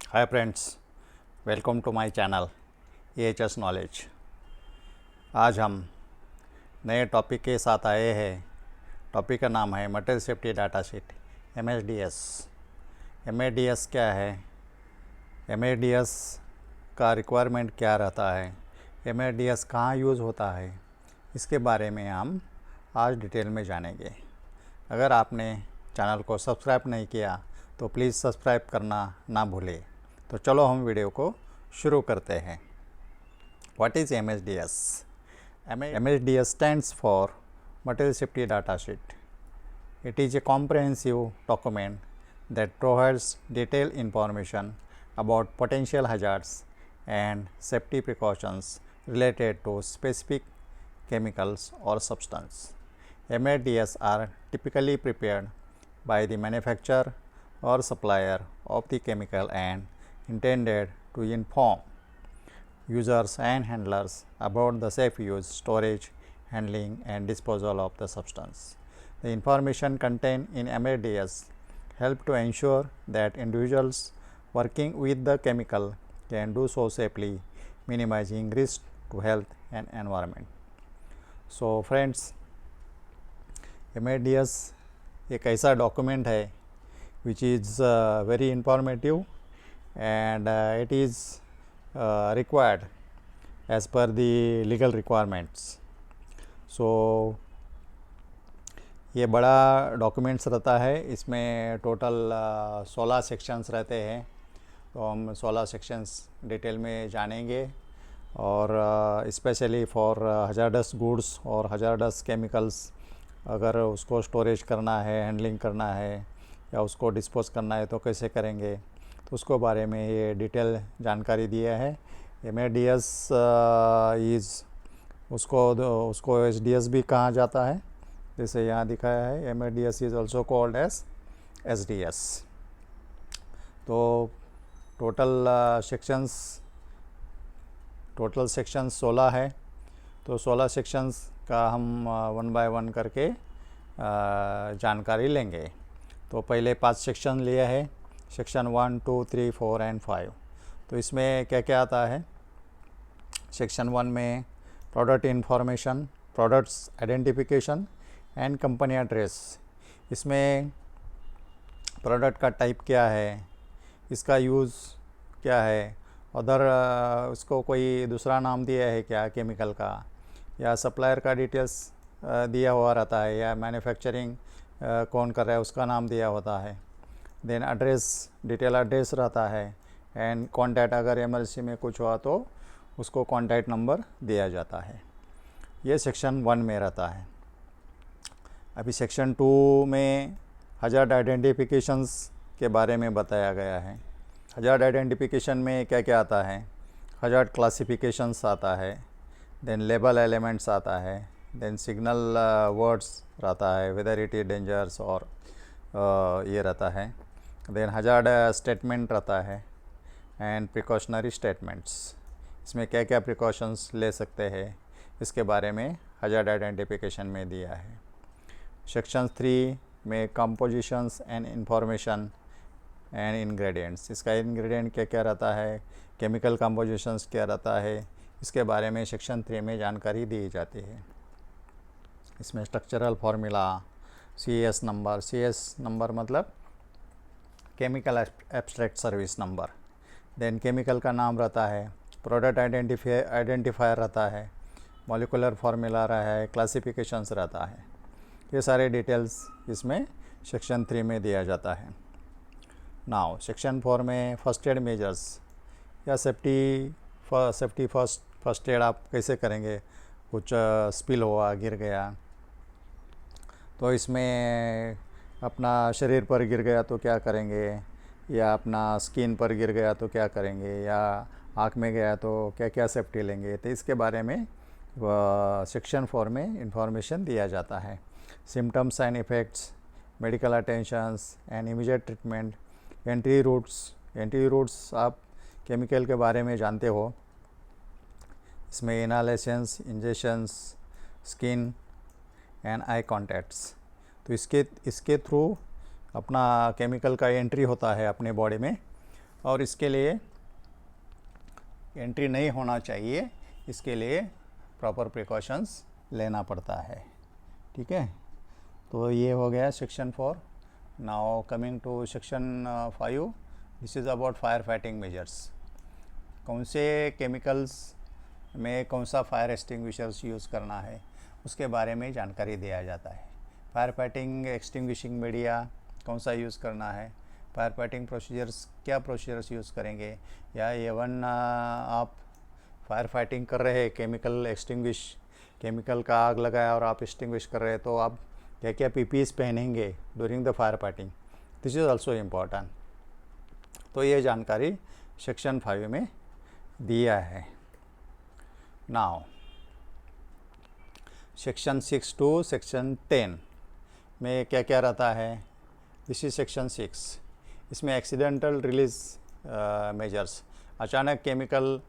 Hi friends, welcome to my channel AHS knowledge. आज हम नए टॉपिक के साथ आए हैं। टॉपिक का नाम है material safety data sheet MSDS। MSDS क्या है, MSDS का रिक्वायरमेंट क्या रहता है, MSDS कहाँ यूज़ होता है, इसके बारे में हम आज डिटेल में जानेंगे। अगर आपने चैनल को सब्सक्राइब नहीं किया तो प्लीज़ सब्सक्राइब करना ना भूलें। तो चलो हम वीडियो को शुरू करते हैं। What is MSDS? MSDS stands for Material Safety Data Sheet. It is a comprehensive document that provides detailed information about potential hazards and safety precautions related to specific chemicals or substance. MSDS are typically prepared by the manufacturer or supplier of the chemical and intended to inform users and handlers about the safe use, storage, handling and disposal of the substance. The information contained in MSDS help to ensure that individuals working with the chemical can do so safely, minimizing risk to health and environment. So friends, MSDS एक ऐसा document है which is very informative and it is required as per the legal requirements. So ये बड़ा documents रहता है। इसमें total 16 sections रहते हैं। तो हम 16 सेक्शंस डिटेल में जानेंगे और स्पेशली फॉर हजार्डस गुड्स और हजार्डस केमिकल्स, अगर उसको स्टोरेज करना है, हैंडलिंग करना है या उसको डिस्पोज करना है तो कैसे करेंगे, तो उसको बारे में ये डिटेल जानकारी दिया है। MSDS इज़ उसको SDS भी कहा जाता है, जैसे यहाँ दिखाया है। MSDS is also called as SDS। तो टोटल सेक्शंस 16 है। तो 16 सेक्शंस का हम वन बाय वन करके जानकारी लेंगे। तो पहले 5 सेक्शन लिया है, सेक्शन 1, 2, 3, 4 एंड 5। तो इसमें क्या क्या आता है। सेक्शन 1 में product information, products identification and company address. इसमें प्रोडक्ट का टाइप क्या है, इसका यूज़ क्या है, अदर उसको कोई दूसरा नाम दिया है क्या केमिकल का, या सप्लायर का डिटेल्स दिया हुआ रहता है, या मैन्युफैक्चरिंग कौन कर रहा है उसका नाम दिया होता है। देन एड्रेस, डिटेल एड्रेस रहता है एंड कॉन्टैक्ट, अगर इमरजेंसी में कुछ हुआ तो उसको कॉन्टैक्ट नंबर दिया जाता है। ये सेक्शन 1 में रहता है। अभी सेक्शन 2 में हजार्ड आइडेंटिफिकेशंस के बारे में बताया गया है। हजार्ड आइडेंटिफिकेशन में क्या क्या आता है। हजार्ड क्लासिफिकेशंस आता है, देन लेबल एलिमेंट्स आता है, देन सिग्नल वर्ड्स रहता है, वेदर इट इज डेंजर्स और ये रहता है। देन हजार्ड स्टेटमेंट रहता है एंड प्रिकॉशनरी स्टेटमेंट्स। इसमें क्या क्या प्रिकॉशंस ले सकते हैं इसके बारे में हजार्ड आइडेंटिफिकेशन में दिया है। सेक्शन 3 में compositions and information and ingredients. इसका इंग्रेडिएंट क्या क्या रहता है, केमिकल कंपोजिशंस क्या रहता है, इसके बारे में सेक्शन 3 में जानकारी दी जाती है। इसमें स्ट्रक्चरल फार्मूला, CS नंबर मतलब chemical abstract service number. Then chemical का नाम रहता है, प्रोडक्ट आइडेंटिफायर रहता है, मॉलिकुलर फार्मूला रहा है, क्लासिफिकेशंस रहता है। ये सारे डिटेल्स इसमें सेक्शन 3 में दिया जाता है। नाउ सेक्शन 4 में फर्स्ट एड मेजर्स या सेफ्टी फर्स्ट एड आप कैसे करेंगे। कुछ स्पिल हुआ, गिर गया, तो इसमें अपना शरीर पर गिर गया तो क्या करेंगे, या अपना स्किन पर गिर गया तो क्या करेंगे, या आँख में गया तो क्या क्या सेफ्टी लेंगे, तो इसके बारे में सेक्शन 4 में इंफॉर्मेशन दिया जाता है। Symptoms and effects, medical attentions and immediate treatment, entry routes आप केमिकल के बारे में जानते हो। इसमें inhalations, injections, skin and eye contacts. तो इसके थ्रू अपना केमिकल का एंट्री होता है अपने बॉडी में, और इसके लिए एंट्री नहीं होना चाहिए, इसके लिए प्रॉपर प्रिकॉशंस लेना पड़ता है। ठीक है, तो ये हो गया section 4। Now coming to section 5, this is about fire fighting measures. कौन से केमिकल्स में कौन सा फायर एक्सटिंग्विशर्स यूज़ करना है उसके बारे में जानकारी दिया जाता है। फायर फाइटिंग एक्सटिंग्विशिंग मीडिया कौन सा यूज़ करना है, फायर फाइटिंग प्रोसीजर्स क्या प्रोसीजर्स यूज़ करेंगे, या एवन आप फायर फाइटिंग कर रहे हैं, केमिकल का आग लगाया और आप एक्सटिंग्विश कर रहे हैं, तो आप क्या क्या पीपीईज पहनेंगे during the fire fighting, this is also important. तो ये जानकारी सेक्शन 5 में दिया है। नाउ सेक्शन 6 टू सेक्शन 10 में क्या क्या रहता है, दिस इज सेक्शन 6। इसमें एक्सीडेंटल रिलीज मेजर्स, अचानक केमिकल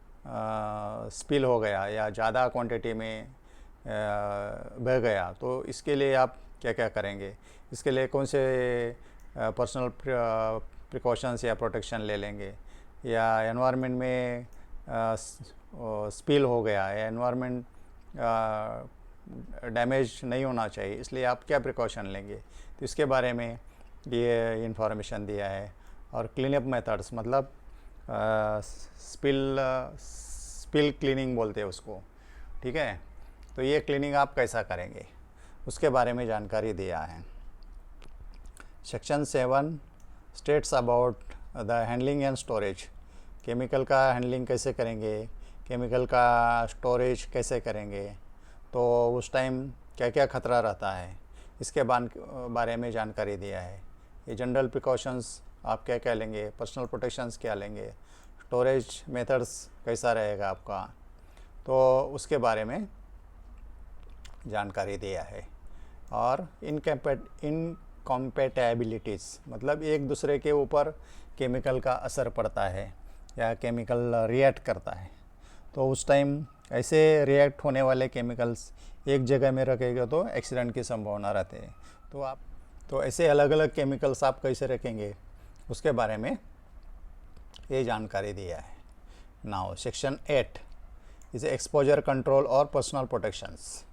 स्पिल हो गया या ज़्यादा क्वांटिटी में बह गया, तो इसके लिए आप क्या क्या करेंगे, इसके लिए कौन से पर्सनल प्रिकॉशंस या प्रोटेक्शन ले लेंगे, या एनवायरनमेंट में स्पिल हो गया या एनवायरनमेंट डैमेज नहीं होना चाहिए, इसलिए आप क्या प्रिकॉशन लेंगे, तो इसके बारे में ये इंफॉर्मेशन दिया है। और क्लीनअप मेथड्स, मतलब स्पिल क्लीनिंग बोलते हैं उसको। ठीक है, तो ये क्लीनिंग आप कैसा करेंगे उसके बारे में जानकारी दिया है। Section 7 states about the handling and storage, chemical का हैंडलिंग कैसे करेंगे, केमिकल का स्टोरेज कैसे करेंगे, तो उस टाइम क्या क्या खतरा रहता है, इसके बारे में जानकारी दिया है। ये जनरल प्रिकॉशंस आप क्या क्या लेंगे, पर्सनल प्रोटेक्शंस क्या लेंगे, स्टोरेज मेथड्स कैसा रहेगा आपका, तो उसके बारे में जानकारी दिया है। और इनकम्पैटिबिलिटीज़, मतलब एक दूसरे के ऊपर केमिकल का असर पड़ता है या केमिकल रिएक्ट करता है, तो उस टाइम ऐसे रिएक्ट होने वाले केमिकल्स एक जगह में रखेगा तो एक्सीडेंट की संभावना रहती है। तो ऐसे अलग अलग केमिकल्स आप कैसे रखेंगे उसके बारे में ये जानकारी दिया है। Now section 8 is exposure control और पर्सनल प्रोटेक्शंस।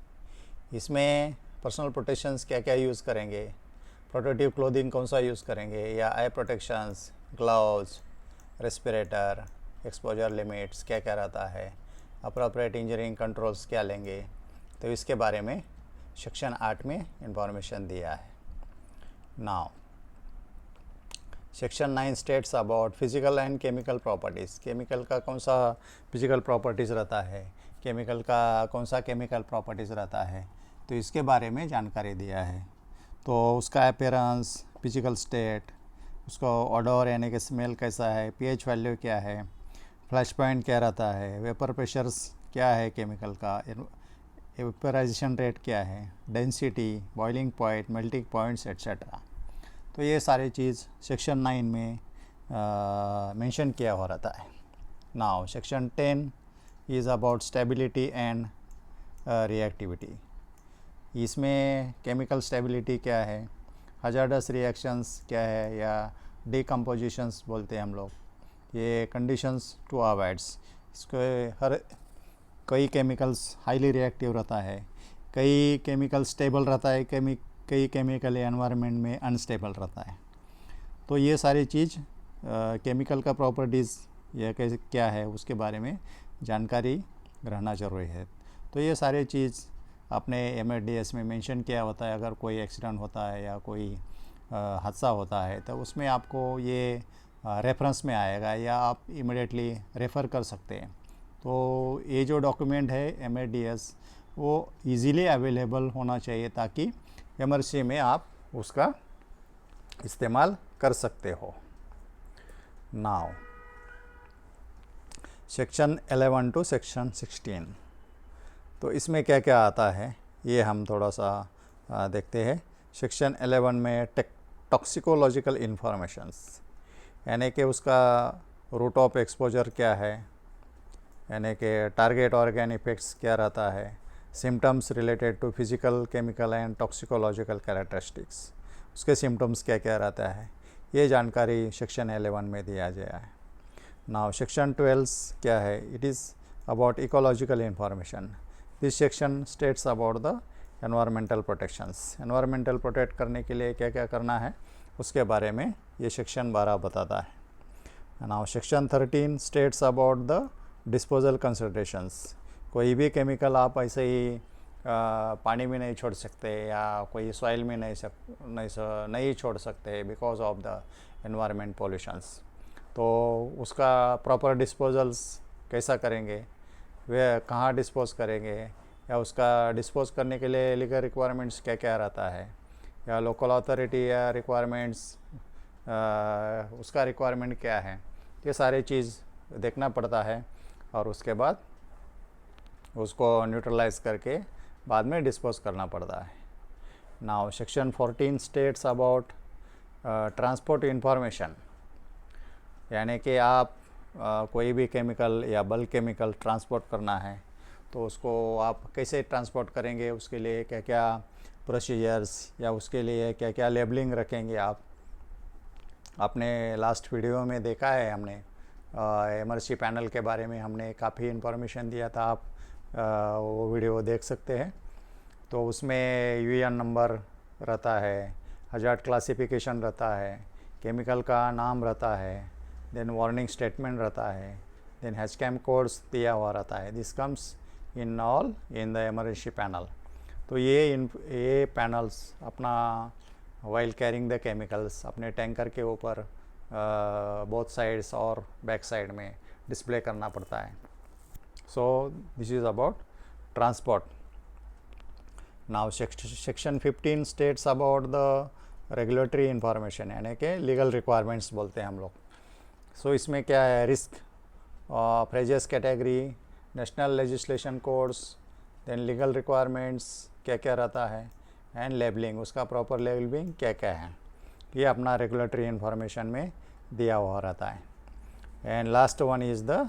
इसमें पर्सनल प्रोटेक्शंस क्या क्या यूज़ करेंगे, प्रोटेक्टिव क्लोथिंग कौन सा यूज़ करेंगे, या eye protections, gloves, respirator, exposure limits क्या क्या रहता है, अप्रोप्रिएट इंजरिंग कंट्रोल्स क्या लेंगे, तो इसके बारे में सेक्शन 8 में इंफॉर्मेशन दिया है। Now section 9 states about physical and chemical properties, chemical का कौन सा फिजिकल प्रॉपर्टीज़ रहता है, केमिकल का कौन सा केमिकल प्रॉपर्टीज़ रहता है, तो इसके बारे में जानकारी दिया है। तो उसका अपीयरेंस, फिजिकल स्टेट, उसका ऑडर यानी कि स्मेल कैसा है, पीएच वैल्यू क्या है, फ्लैश पॉइंट क्या रहता है, वेपर प्रेशर्स क्या है केमिकल का, वेपराइजेशन रेट क्या है, density, boiling point, melting points etcetera. तो ये सारी चीज़ सेक्शन 9 में मेंशन किया हो रहता है। Now section 10 is about stability and reactivity. इसमें केमिकल स्टेबिलिटी क्या है, हजार्डस रिएक्शंस क्या है, या डिकम्पोजिशंस बोलते हैं हम लोग, ये कंडीशंस टू अवॉइड्स। इसको कई केमिकल्स हाईली रिएक्टिव रहता है, कई केमिकल स्टेबल रहता है, कई केमिकल एनवायरनमेंट में अनस्टेबल रहता है। तो ये सारी चीज़ केमिकल का प्रॉपर्टीज़ यह कैसे क्या है उसके बारे में जानकारी रहना ज़रूरी है। तो ये सारी चीज़ आपने MADS में मेंशन किया होता है। अगर कोई एक्सीडेंट होता है या कोई हादसा होता है तो उसमें आपको ये रेफरेंस में आएगा या आप इमिडिएटली रेफ़र कर सकते हैं। तो ये जो डॉक्यूमेंट है MADS वो इजीली अवेलेबल होना चाहिए ताकि इमरजेंसी में आप उसका इस्तेमाल कर सकते हो। नाउ सेक्शन 11 टू सेक्शन 16, तो इसमें क्या क्या आता है ये हम थोड़ा सा देखते हैं। सेक्शन 11 में टॉक्सिकोलॉजिकल इन्फॉर्मेशंस, यानी कि उसका रूट ऑफ एक्सपोजर क्या है, यानी कि टारगेट ऑर्गेन इफेक्ट्स क्या रहता है, symptoms related to physical, chemical and toxicological characteristics, उसके सिम्टम्स क्या क्या रहता है, ये जानकारी सेक्शन 11 में दिया गया है। नाउ सेक्शन 12 क्या है? It is about ecological information. This section states about the environmental protections. Environmental protect करने के लिए क्या क्या करना है उसके बारे में ये सेक्शन 12 बताता है. Now section 13 states about the disposal considerations. कोई भी केमिकल आप ऐसे ही पानी में नहीं छोड़ सकते या कोई सॉइल में नहीं छोड़ सकते because of the environment pollutions. तो उसका प्रॉपर डिस्पोजल्स कैसा करेंगे, वे कहाँ डिस्पोज करेंगे, या उसका डिस्पोज करने के लिए लीगल रिक्वायरमेंट्स क्या क्या रहता है, या लोकल अथॉरिटी या रिक्वायरमेंट्स उसका रिक्वायरमेंट क्या है, ये सारी चीज़ देखना पड़ता है और उसके बाद उसको न्यूट्रलाइज करके बाद में डिस्पोज करना पड़ता है. Now section 14 states about transport information. यानी कि आप कोई भी केमिकल या बल्क केमिकल ट्रांसपोर्ट करना है तो उसको आप कैसे ट्रांसपोर्ट करेंगे, उसके लिए क्या क्या प्रोसीजर्स या उसके लिए क्या क्या लेबलिंग रखेंगे आप. आपने लास्ट वीडियो में देखा है, हमने एमआरसी पैनल के बारे में हमने काफ़ी इन्फॉर्मेशन दिया था. आप वो वीडियो देख सकते हैं. तो उसमें यूएन नंबर रहता है, हजार्ड क्लासिफिकेशन रहता है, केमिकल का नाम रहता है, देन वार्निंग स्टेटमेंट रहता है, देन हैशकैम कोड्स दिया हुआ रहता है. This comes in all in the MRC panel. तो ये पैनल्स अपना वाइल कैरिंग द केमिकल्स अपने टैंकर के ऊपर बोथ साइड्स और बैक साइड में डिस्प्ले करना पड़ता है. So this is about transport. Now section 15 states about the regulatory information, यानी कि legal requirements बोलते हैं हम लोग. So इसमें क्या है, risk, phrases category, national legislation codes, then legal requirements क्या क्या रहता है, एंड लेबलिंग, उसका प्रॉपर लेबलिंग क्या क्या है, ये अपना रेगुलेटरी इन्फॉर्मेशन में दिया हुआ रहता है. And last one is the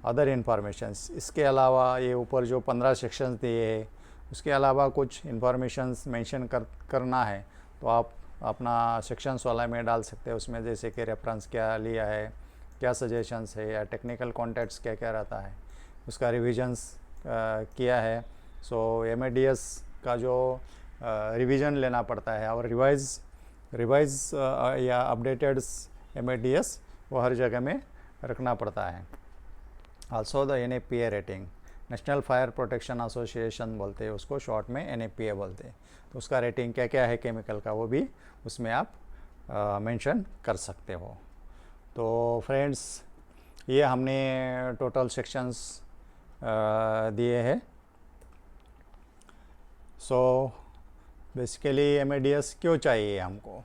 other informations. इसके अलावा ये ऊपर जो 15 सेक्शंस दिए हैं उसके अलावा कुछ इन्फॉर्मेशंस मेंशन करना है तो आप अपना सेक्शंस वाला में डाल सकते हैं. उसमें जैसे कि रेफरेंस क्या लिया है, क्या सजेशंस है, या टेक्निकल कॉन्टेक्ट्स क्या क्या रहता है, उसका रिविजन्स किया है. सो एमएडीएस का जो रिवीजन लेना पड़ता है और रिवाइज या अपडेटेड एमएडीएस वो हर जगह में रखना पड़ता है. Also the NFPA rating, National Fire Protection association बोलते हैं उसको, शॉर्ट में NFPA बोलते हैं. तो उसका रेटिंग क्या क्या है केमिकल का वो भी उसमें आप मेंशन कर सकते हो. तो फ्रेंड्स ये हमने टोटल सेक्शंस दिए हैं. सो बेसिकली MADS क्यों चाहिए हमको?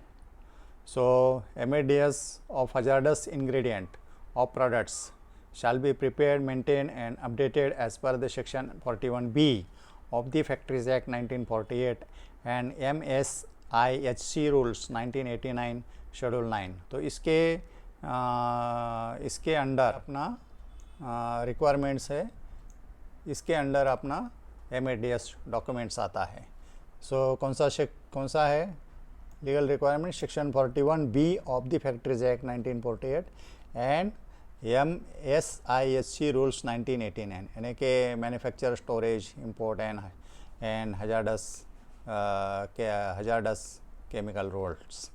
सो MADS of hazardous ingredient of products shall be prepared, maintained and updated as per the section 41B of the Factories Act 1948 and MSIHC rules 1989 schedule 9. तो इसके under अपना requirements है, इसके अंडर अपना MADS documents आता है. सो कौन सा है legal requirement? Section 41B of the factories act 1948 and MSIHC rules 1989, यानी कि manufacture, storage, import and hazardous chemical rules.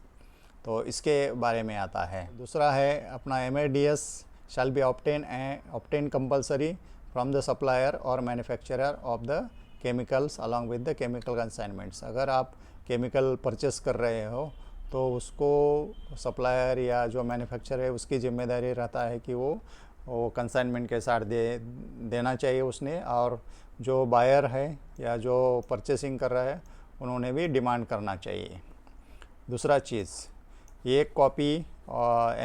तो इसके बारे में आता है. दूसरा है अपना MADS shall be obtain compulsory from the supplier और manufacturer of the chemicals along with the chemical consignments. अगर आप केमिकल परचेस कर रहे हो तो उसको सप्लायर या जो मैन्युफैक्चरर है उसकी ज़िम्मेदारी रहता है कि वो कंसाइनमेंट के साथ देना चाहिए उसने, और जो बायर है या जो परचेसिंग कर रहा है उन्होंने भी डिमांड करना चाहिए. दूसरा चीज़, एक कॉपी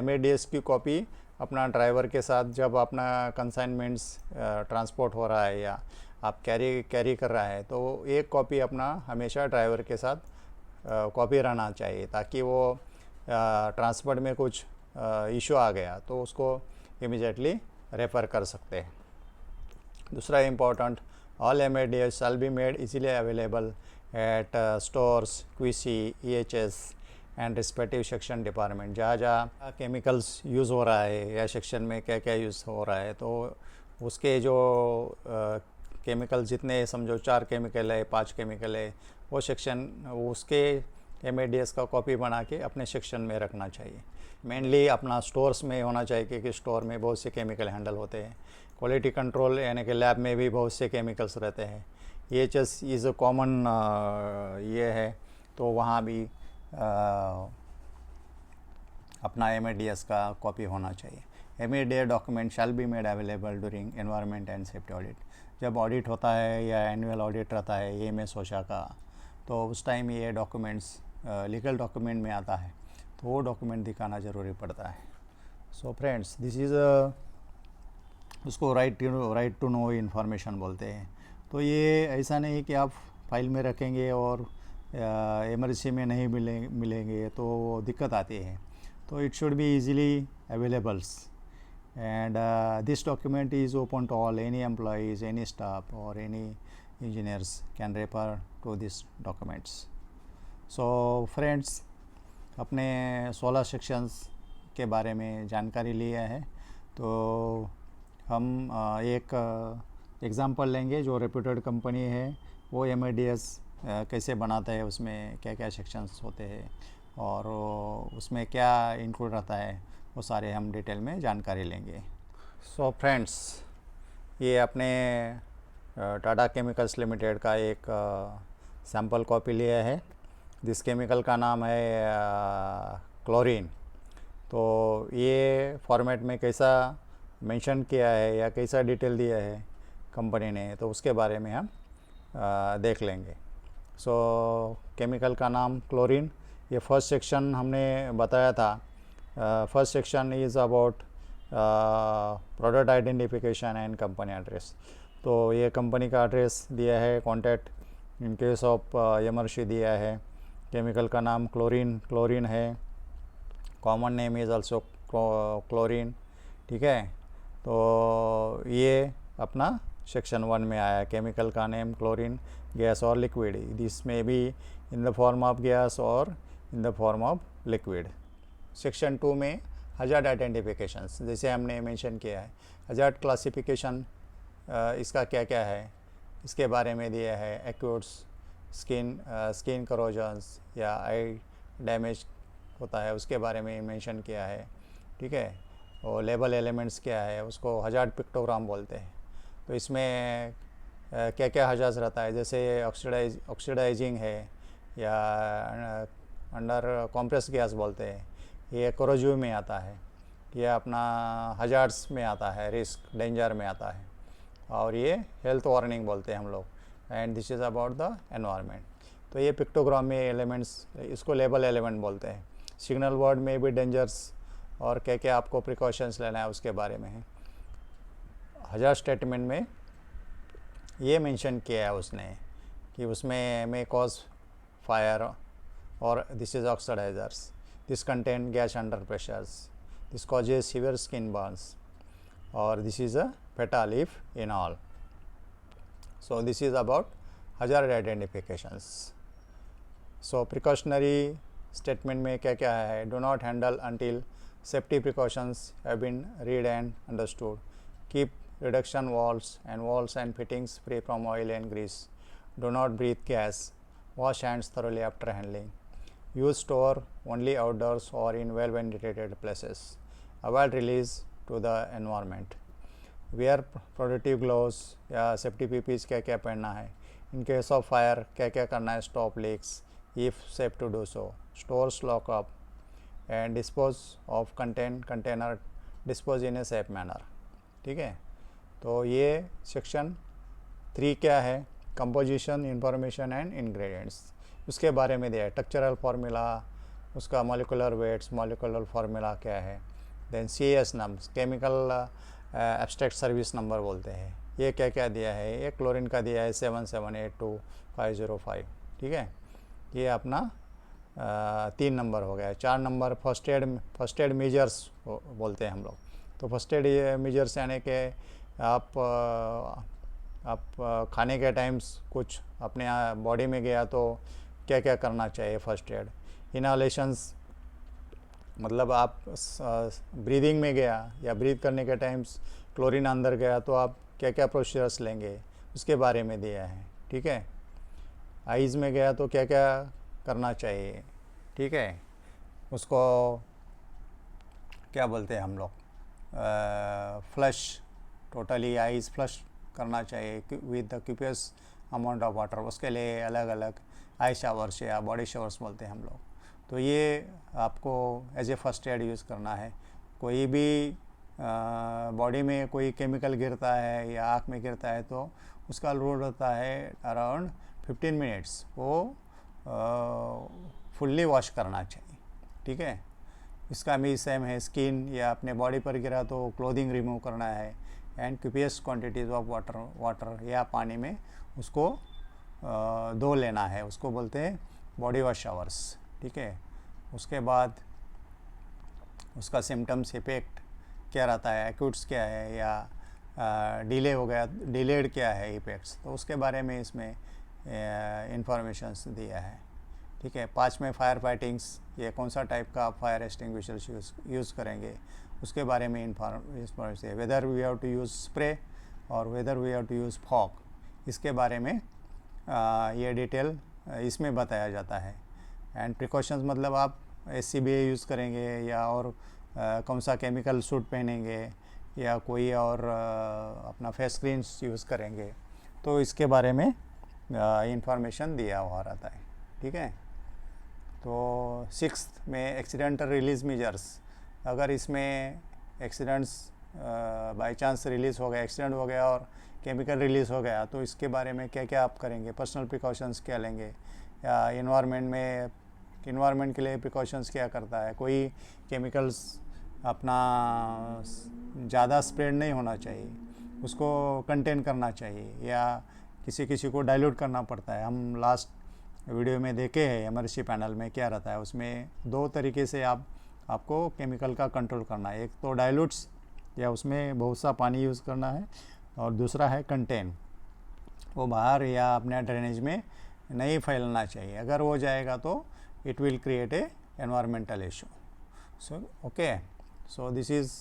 MADS की कॉपी अपना ड्राइवर के साथ जब अपना कंसाइनमेंट्स ट्रांसपोर्ट हो रहा है या आप कैरी कर रहा है तो एक कॉपी अपना हमेशा ड्राइवर के साथ कॉपी रहना चाहिए, ताकि वो ट्रांसपोर्ट में कुछ इशू आ गया तो उसको इमीडिएटली रेफ़र कर सकते हैं. दूसरा important, all MADS shall be made easily available at stores, QC, EHS and respective section department, जहाँ जहाँ केमिकल्स यूज़ हो रहा है या सेक्शन में क्या क्या यूज़ हो रहा है, तो उसके जो केमिकल जितने समझो 4 केमिकल है, 5 केमिकल है, वो सेक्शन उसके MADS का कॉपी बना के अपने सेक्शन में रखना चाहिए। मेनली अपना स्टोर्स में होना चाहिए, क्योंकि स्टोर में बहुत से केमिकल हैंडल होते हैं। क्वालिटी कंट्रोल यानी कि लैब में भी बहुत से केमिकल्स रहते हैं। EHS इज़ अ कॉमन ये है, तो वहाँ भी अपना MADS का कॉपी होना चाहिए। MADS document shall be made available during environment and safety audit. जब ऑडिट होता है या एनुअल ऑडिट रहता है AMS OSHA का, तो उस टाइम ये डॉक्यूमेंट्स लीगल डॉक्यूमेंट में आता है, तो वो डॉक्यूमेंट दिखाना ज़रूरी पड़ता है। सो फ्रेंड्स, दिस इज़ उसको राइट टू नो इन्फॉर्मेशन बोलते हैं। तो ये ऐसा नहीं कि आप फाइल में रखेंगे और इमरजेंसी में नहीं मिलेंगे तो दिक्कत आती है। तो it should be easily availables, and this document is open to all, any employees, any staff or any engineers can refer to these documents. So friends, अपने 16 सेक्शंस के बारे में जानकारी लिया है, तो हम एक एग्ज़ाम्पल लेंगे। जो रेप्यूटेड कंपनी है वो MADS कैसे बनाता है, उसमें क्या क्या सेक्शंस होते हैं और उसमें क्या इंक्लूड रहता है, वो सारे हम डिटेल में जानकारी लेंगे। सो फ्रेंड्स, ये अपने टाटा केमिकल्स लिमिटेड का एक सैम्पल कॉपी लिया है। जिस केमिकल का नाम है क्लोरीन। तो ये फॉर्मेट में कैसा मेंशन किया है या कैसा डिटेल दिया है कंपनी ने, तो उसके बारे में हम देख लेंगे। सो केमिकल का नाम क्लोरीन। ये फर्स्ट सेक्शन हमने बताया था। First section is about product identification and company address. तो ये कंपनी का एड्रेस दिया है, contact in case of emergency दिया है। केमिकल का नाम क्लोरीन है। Common name is also chlorine, ठीक है। तो ये अपना सेक्शन 1 में आया। केमिकल का नेम क्लोरीन, गैस और लिक्विड, दिस में भी in the form of gas और in the form of liquid. Section 2 में हजार्ड आइडेंटिफिकेशंस, जैसे हमने मेंशन किया है। हजार्ड क्लासिफिकेशन इसका क्या क्या है, इसके बारे में दिया है। एक्यूट्स, स्किन करोजन्स या आई डैमेज होता है, उसके बारे में मेंशन किया है, ठीक है। और लेबल एलिमेंट्स क्या है, उसको हजार्ड पिक्टोग्राम बोलते हैं। तो इसमें क्या क्या हजार्ड्स रहता है, जैसे ऑक्सीडाइजिंग है या अंडर कॉम्प्रेस गैस बोलते हैं, ये कोरोजिव में आता है। ये अपना हजार्ड्स में आता है, रिस्क डेंजर में आता है। और ये हेल्थ वार्निंग बोलते हैं हम लोग। And this is about the environment. तो ये पिक्टोग्राम में एलिमेंट्स, इसको लेबल एलिमेंट बोलते हैं। सिग्नल वर्ड में भी डेंजर्स और क्या क्या आपको प्रिकॉशंस लेना है उसके बारे में है। हजार्ड स्टेटमेंट में ये मेंशन किया है उसने कि उसमें मे कॉज फायर और this is oxidizers, this contain gas under pressures, this causes severe skin burns और this is a fatal if in all. So this is about hazard identifications. So precautionary statement में क्या क्या है, do not handle until safety precautions have been read and understood. Keep reduction walls and fittings free from oil and grease. Do not breathe gas. Wash hands thoroughly after handling. Use store only outdoors or in well ventilated places. Avoid release to the environment. Wear protective gloves या safety PPEs क्या क्या पहनना है। In case of fire क्या क्या करना है, stop leaks if safe to do so, stores lock up and dispose of container dispose in a safe manner, ठीक है। तो ये सेक्शन 3 क्या है, कंपोजिशन, इंफॉर्मेशन एंड इंग्रेडिएंट्स, उसके बारे में दिया है। स्ट्रक्चरल फार्मूला, उसका मॉलिकुलर वेट्स, मॉलिकुलर फार्मूला क्या है। Then CS nums, chemical abstract service number बोलते हैं, ये क्या क्या दिया है। ये क्लोरीन का दिया है 7782-505, ठीक है। ये अपना 3 नंबर हो गया। 4 नंबर फर्स्ट एड मेजर्स बोलते हैं हम लोग। तो फर्स्ट एड मेजर्स यानी कि आप खाने के टाइम्स कुछ अपने बॉडी में गया तो क्या क्या करना चाहिए फर्स्ट एड। इनहेलेशंस मतलब आप ब्रीदिंग में गया या ब्रीथ करने के टाइम क्लोरीन अंदर गया तो आप क्या क्या प्रोसीजर्स लेंगे उसके बारे में दिया है। ठीक है, आइज़ में गया तो क्या क्या करना चाहिए। ठीक है, उसको क्या बोलते हैं हम लोग, फ्लश, टोटली आइज़ फ्लश करना चाहिए with the copious amount of water. उसके लिए अलग अलग आई शावर्स या बॉडी शावर्स बोलते हैं हम लोग। तो ये आपको as a first aid use करना है। कोई भी बॉडी में कोई केमिकल गिरता है या आँख में गिरता है तो उसका रूल होता है अराउंड 15 मिनट्स वो फुल्ली वॉश करना चाहिए। ठीक है, इसका भी सेम है, स्किन या अपने बॉडी पर गिरा तो क्लोथिंग रिमूव करना है एंड क्यूपियस क्वांटिटीज़ ऑफ वाटर या पानी में उसको धो लेना है, उसको बोलते हैं बॉडी वॉश शावर्स। ठीक है, उसके बाद उसका सिम्टम्स इफेक्ट क्या रहता है, एक्यूट्स क्या है या डिले हो गया, डिलेड क्या है इफेक्ट्स, तो उसके बारे में इसमें इंफॉर्मेशंस दिया है। ठीक है, 5 में फायर फाइटिंग्स, ये कौन सा टाइप का आप फायर एक्सटिंग्विशर्स यूज़ करेंगे उसके बारे में इंफॉर्मेशन है। Whether we have to use spray और whether we have to use fog, इसके बारे में ये डिटेल इसमें बताया जाता है। एंड प्रिकॉशंस मतलब आप SCBA यूज़ करेंगे या और कौन सा केमिकल सूट पहनेंगे या कोई और अपना फेस स्क्रीन्स यूज़ करेंगे, तो इसके बारे में इंफॉर्मेशन दिया हुआ रहता है। ठीक है, तो 6th में एक्सीडेंटल रिलीज़ मेजर्स, अगर इसमें एक्सीडेंट्स बाय चांस रिलीज़ हो गया, एक्सीडेंट हो गया और केमिकल रिलीज़ हो गया तो इसके बारे में क्या क्या आप करेंगे, पर्सनल प्रिकॉशंस क्या लेंगे, या इन्वायरमेंट के लिए प्रिकॉशंस क्या करता है। कोई केमिकल्स अपना ज़्यादा स्प्रेड नहीं होना चाहिए, उसको कंटेन करना चाहिए, या किसी किसी को डाइल्यूट करना पड़ता है। हम लास्ट वीडियो में देखे हैं एमआरसी पैनल में क्या रहता है, उसमें 2 तरीके से आपको केमिकल का कंट्रोल करना है। एक तो डाइल्यूट्स या उसमें बहुत सा पानी यूज़ करना है, और दूसरा है कंटेन, वो बाहर या अपने ड्रेनेज में नहीं फैलना चाहिए। अगर वो जाएगा तो it will create a environmental issue. So okay, so this is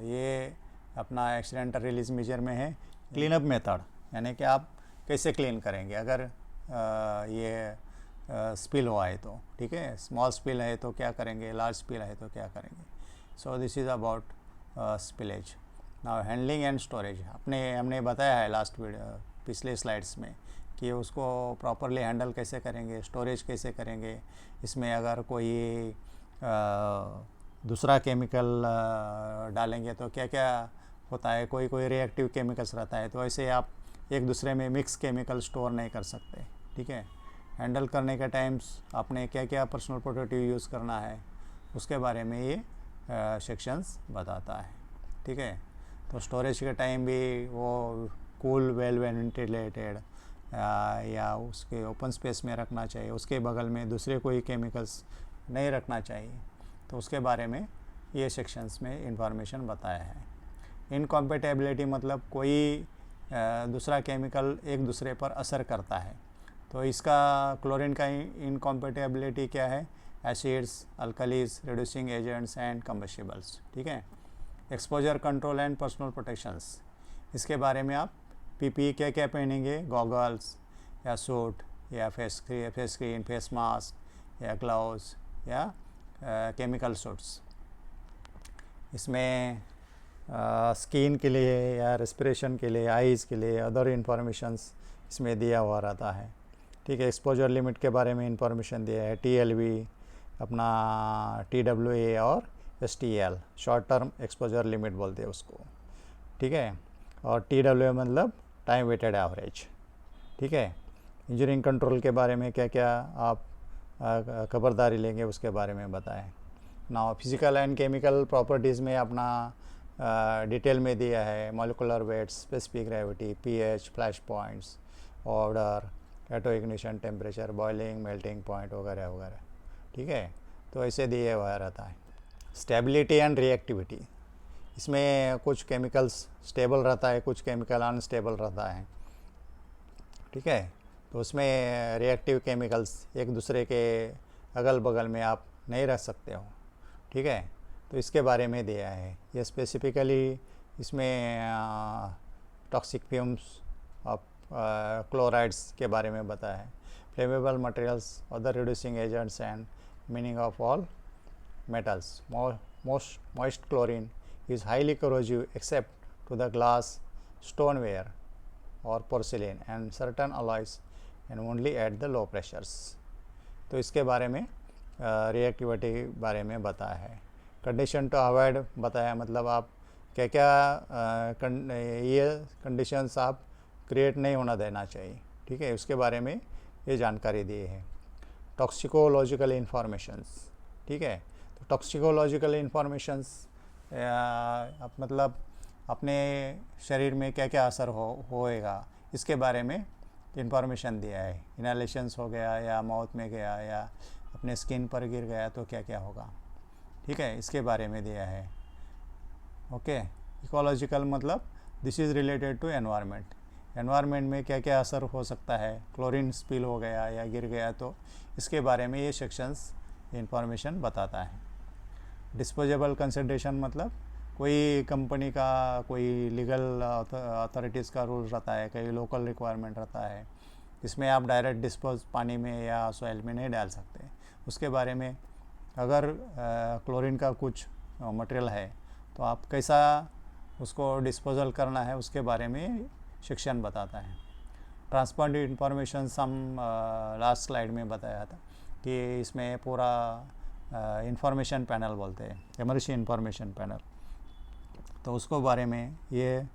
ये अपना एक्सीडेंटल रिलीज मेजर में है। क्लीन अप मेथड यानी कि आप कैसे क्लीन करेंगे अगर ये स्पिल हुआ है तो। ठीक है, स्मॉल स्पिल है तो क्या करेंगे, लार्ज स्पिल है तो क्या करेंगे। So this is about spillage. Now handling and storage, हमने बताया है लास्ट वीडियो पिछले स्लाइड्स में कि उसको प्रॉपरली हैंडल कैसे करेंगे, स्टोरेज कैसे करेंगे। इसमें अगर कोई दूसरा केमिकल डालेंगे तो क्या क्या होता है, कोई रिएक्टिव केमिकल्स रहता है, तो ऐसे आप एक दूसरे में मिक्स केमिकल स्टोर नहीं कर सकते। ठीक है, हैंडल करने के टाइम्स आपने क्या क्या पर्सनल प्रोटेक्टिव यूज़ करना है उसके बारे में ये सेक्शंस बताता है। ठीक है, तो स्टोरेज के टाइम भी वो कूल वेल वेंटिलेटेड या उसके ओपन स्पेस में रखना चाहिए, उसके बगल में दूसरे कोई केमिकल्स नहीं रखना चाहिए, तो उसके बारे में ये सेक्शंस में इंफॉर्मेशन बताया है। इनकॉम्पेटेबिलिटी मतलब कोई दूसरा केमिकल एक दूसरे पर असर करता है, तो इसका क्लोरीन का इनकॉम्पेटेबिलिटी क्या है, acids, alkalis, reducing agents and combustibles. ठीक है, exposure control and personal protections, इसके बारे में आप PPE क्या क्या पहनेंगे, गॉगल्स या सूट या फेस स्क्रीन, फेस मास्क या ग्लव्स या केमिकल सूट्स। इसमें स्किन के लिए या रेस्पिरेशन के लिए, आइज़ के लिए अदर इंफॉर्मेशंस इसमें दिया हुआ रहता है। ठीक है, एक्सपोजर लिमिट के बारे में इंफॉर्मेशन दिया है, TLV, अपना TWA और STL, short term exposure limit बोलते हैं उसको। ठीक है, और TWA मतलब टाइम वेटेड एवरेज। ठीक है, इंजरिंग कंट्रोल के बारे में क्या क्या आप खबरदारी लेंगे उसके बारे में बताएं। ना फिजिकल एंड केमिकल प्रॉपर्टीज़ में अपना डिटेल में दिया है, molecular weights, specific gravity, pH, flash points, odour, auto ignition, temperature, boiling, melting point वगैरह वगैरह। ठीक है, तो ऐसे दिए हुआ रहता है। स्टेबिलिटी एंड रिएक्टिविटी, इसमें कुछ केमिकल्स स्टेबल रहता है, कुछ केमिकल अनस्टेबल रहता है। ठीक है, तो उसमें रिएक्टिव केमिकल्स एक दूसरे के अगल बगल में आप नहीं रख सकते हो, ठीक है। तो इसके बारे में दिया है। ये स्पेसिफिकली इसमें टॉक्सिक फ्यूम्स ऑफ क्लोराइड्स के बारे में बताया है, flammable materials, other reducing agents and meaning of all metals. Moist chlorine is highly corrosive except to the glass, stoneware or porcelain and certain alloys and only at the low pressures. तो इसके बारे में reactivity बारे में बताया है। Condition to avoid बताया, मतलब आप क्या क्या ये कंडीशंस आप क्रिएट नहीं होना देना चाहिए, ठीक है। उसके बारे में ये जानकारी दी है। टॉक्सिकोलॉजिकल इंफॉर्मेशंस, ठीक है। तो टॉक्सिकोलॉजिकल इंफॉर्मेशंस मतलब अपने शरीर में क्या क्या असर होएगा इसके बारे में इंफॉर्मेशन दिया है। इनहेलेशंस हो गया या माउथ में गया या अपने स्किन पर गिर गया तो क्या क्या होगा, ठीक है, इसके बारे में दिया है। ओके, इकोलॉजिकल मतलब this is related to environment. Environment में क्या क्या असर हो सकता है, क्लोरीन स्पिल हो गया या गिर गया तो इसके बारे में ये सेक्शंस इंफॉर्मेशन बताता है। डिस्पोजेबल कंसिडरेशन मतलब कोई कंपनी का कोई लीगल अथॉरिटीज़ का रूल रहता है, कई लोकल रिक्वायरमेंट रहता है, इसमें आप डायरेक्ट डिस्पोज पानी में या सॉइल में नहीं डाल सकते। उसके बारे में अगर क्लोरीन का कुछ मटेरियल है तो आप कैसा उसको डिस्पोजल करना है उसके बारे में सेक्शन बताता है। ट्रांसपेरेंट इंफॉर्मेशन हम लास्ट स्लाइड में बताया था कि इसमें पूरा इंफॉर्मेशन पैनल बोलते हैं, इमर्सी इंफॉर्मेशन पैनल, तो उसको बारे में ये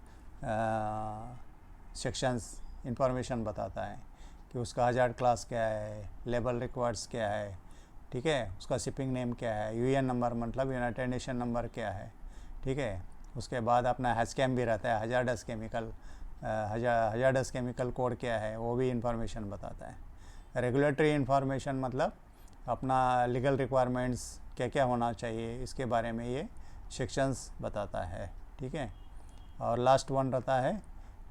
सेक्शंस इंफॉर्मेशन बताता है कि उसका हजार्ड क्लास क्या है, लेबल रिक्वायर्ड्स क्या है, ठीक है, उसका शिपिंग नेम क्या है, यूएन नंबर मतलब यूनाइटेड नेशन नंबर क्या है, ठीक है। उसके बाद अपना हैशकैम भी रहता है, हजार्डस केमिकल कोड क्या है वो भी इंफॉर्मेशन बताता है। रेगुलेटरी इंफॉर्मेशन मतलब अपना लीगल रिक्वायरमेंट्स क्या क्या होना चाहिए इसके बारे में ये सेक्शंस बताता है, ठीक है। और लास्ट वन रहता है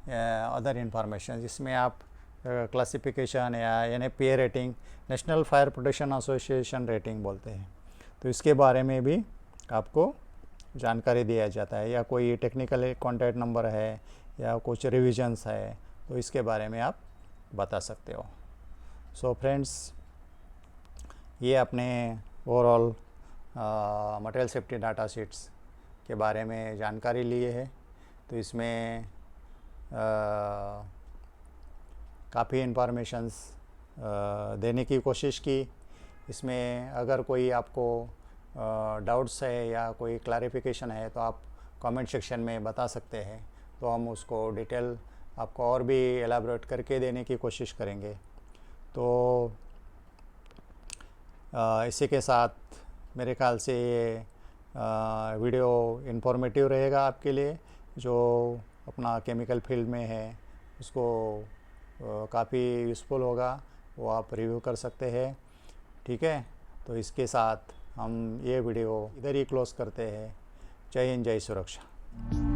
अदर इंफॉर्मेशन, जिसमें आप क्लासिफिकेशन या यानी PA rating, National Fire Protection Association rating बोलते हैं, तो इसके बारे में भी आपको जानकारी दिया जाता है। या कोई टेक्निकल कॉन्टैक्ट नंबर है या कुछ रिविजन्स है तो इसके बारे में आप बता सकते हो। सो फ्रेंड्स, ये अपने overall material safety data sheets के बारे में जानकारी लिए है। तो इसमें काफ़ी इंफॉर्मेशंस देने की कोशिश की। इसमें अगर कोई आपको डाउट्स है या कोई क्लैरिफिकेशन है तो आप कमेंट सेक्शन में बता सकते हैं, तो हम उसको डिटेल आपको और भी एलाबोरेट करके देने की कोशिश करेंगे। तो इसी के साथ मेरे ख्याल से ये वीडियो इन्फॉर्मेटिव रहेगा आपके लिए, जो अपना केमिकल फील्ड में है उसको काफ़ी यूज़फुल होगा, वो आप रिव्यू कर सकते हैं, ठीक है। तो इसके साथ हम ये वीडियो इधर ही क्लोज़ करते हैं। जय हिंद, जय सुरक्षा।